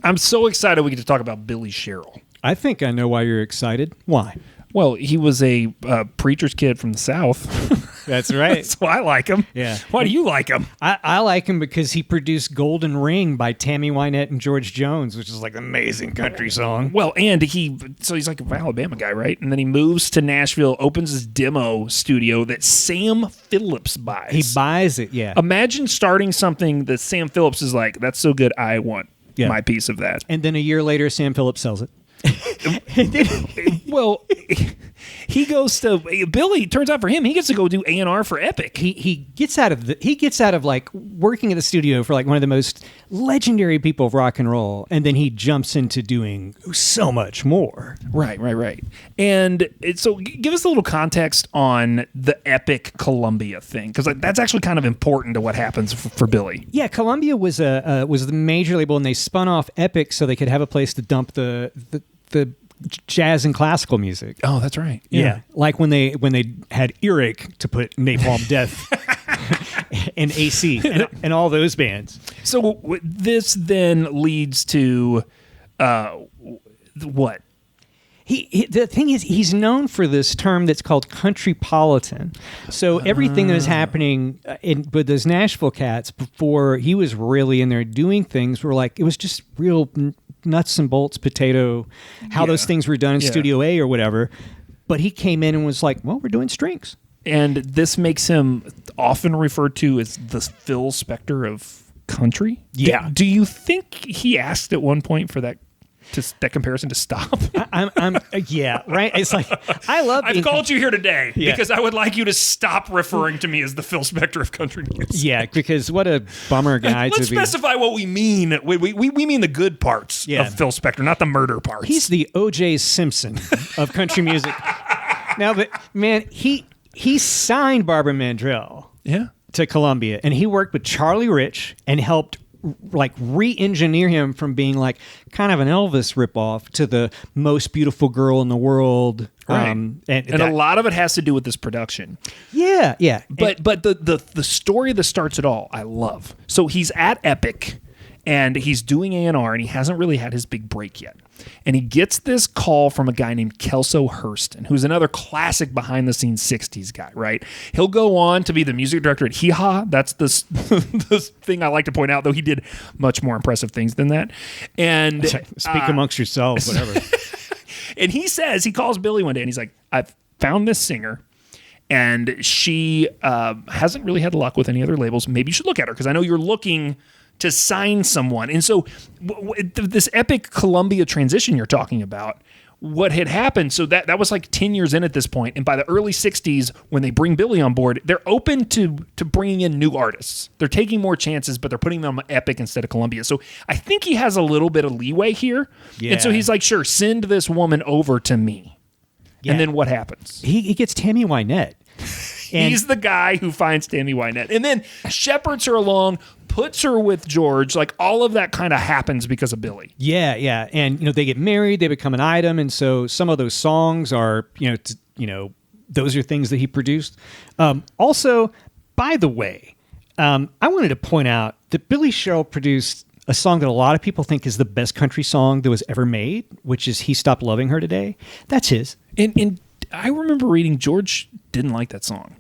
I'm so excited we get to talk about Billy Sherrill. I think I know why you're excited. Why? Well, he was a preacher's kid from the South. That's right. So I like him. Yeah. Why do you like him? I like him because he produced Golden Ring by Tammy, Wynette, and George Jones, which is like an amazing country song. Well, and he's like an Alabama guy, right? And then he moves to Nashville, opens his demo studio that Sam Phillips buys. He buys it, yeah. Imagine starting something that Sam Phillips is like, that's so good, I want my piece of that. And then a year later, Sam Phillips sells it. Well, he goes to Billy. Turns out for him, he gets to go do A&R for Epic. He gets out of like working at the studio for like one of the most legendary people of rock and roll, and then he jumps into doing so much more. Right. And so, give us a little context on the Epic Columbia thing, because that's actually kind of important to what happens for Billy. Yeah, Columbia was the major label, and they spun off Epic so they could have a place to dump the jazz and classical music. Oh, that's right. Yeah. Like when they had Earache to put Napalm Death and AC and all those bands. So this then leads to what? The thing is, he's known for this term that's called Countrypolitan. So everything that was happening with those Nashville cats before he was really in there doing things were like, it was just real nuts and bolts, potato, how those things were done in Studio A or whatever. But he came in and was like, well, we're doing strings. And this makes him often referred to as the Phil Spector of country. Yeah. Do you think he asked at one point for that comparison to stop? Yeah, right. It's like, I've called you here today because I would like you to stop referring to me as the Phil Spector of country music. Yeah, because what a bummer guy Let's specify what we mean. We mean the good parts of Phil Spector, not the murder parts. He's the O.J. Simpson of country music. Now, but man, he signed Barbara Mandrell to Columbia, and he worked with Charlie Rich and helped like re-engineer him from being like kind of an Elvis ripoff to the most beautiful girl in the world. Right. And a lot of it has to do with this production. Yeah. But the story that starts it all, I love. So he's at Epic and he's doing A&R and he hasn't really had his big break yet. And he gets this call from a guy named Kelso Hurston, who's another classic behind-the-scenes 60s guy, right? He'll go on to be the music director at Hee Haw. That's this thing I like to point out, though he did much more impressive things than that. And speak amongst yourselves, whatever. And he calls Billy one day, and he's like, I've found this singer, and she hasn't really had luck with any other labels. Maybe you should look at her, because I know you're looking to sign someone. And so this Epic Columbia transition you're talking about, what had happened, so that was like 10 years in at this point, and by the early 60s, when they bring Billy on board, they're open to bringing in new artists. They're taking more chances, but they're putting them on Epic instead of Columbia. So I think he has a little bit of leeway here. Yeah. And so he's like, sure, send this woman over to me. Yeah. And then what happens? He gets Tammy Wynette. He's the guy who finds Tammy Wynette. And then shepherds her along, puts her with George. Like, all of that kind of happens because of Billy. Yeah. And, they get married, they become an item. And so some of those songs are, those are things that he produced. Also, by the way, I wanted to point out that Billy Sherrill produced a song that a lot of people think is the best country song that was ever made, which is He Stopped Loving Her Today. That's his. And I remember reading George didn't like that song.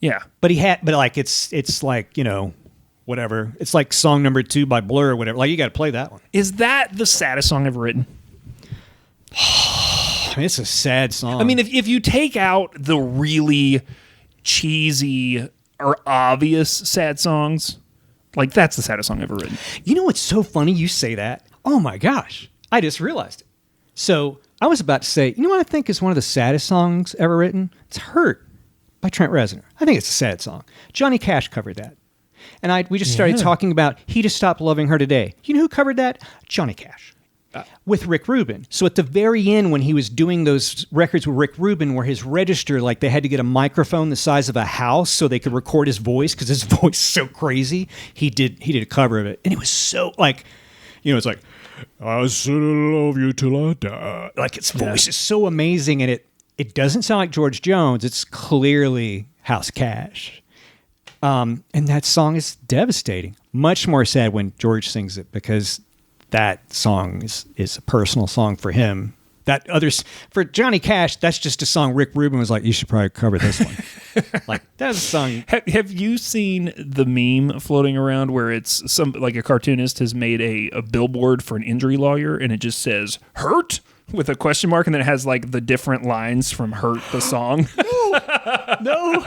Yeah. But it's like, whatever. It's like song number 2 by Blur or whatever. Like, you got to play that one. Is that the saddest song ever written? It's a sad song. I mean, if you take out the really cheesy or obvious sad songs, like, that's the saddest song ever written. You know what's so funny you say that? Oh my gosh. I just realized it. So I was about to say, you know what I think is one of the saddest songs ever written? It's Hurt by Trent Reznor. I think it's a sad song. Johnny Cash covered that. And we just started talking about He Just Stopped Loving Her Today. You know who covered that? Johnny Cash. With Rick Rubin. So at the very end, when he was doing those records with Rick Rubin, where his register, like, they had to get a microphone the size of a house so they could record his voice because his voice is so crazy, he did a cover of it. And it was so, like, it's like, I said I love you till I die. Like, its voice is so amazing, and it doesn't sound like George Jones. It's clearly House Cash. And that song is devastating. Much more sad when George sings it, because that song is a personal song for him. That others for Johnny Cash, that's just a song Rick Rubin was like, you should probably cover this one. Like that's a song. Have you seen the meme floating around where it's some like a cartoonist has made a billboard for an injury lawyer and it just says "hurt" with a question mark and then it has like the different lines from "Hurt" the song. No.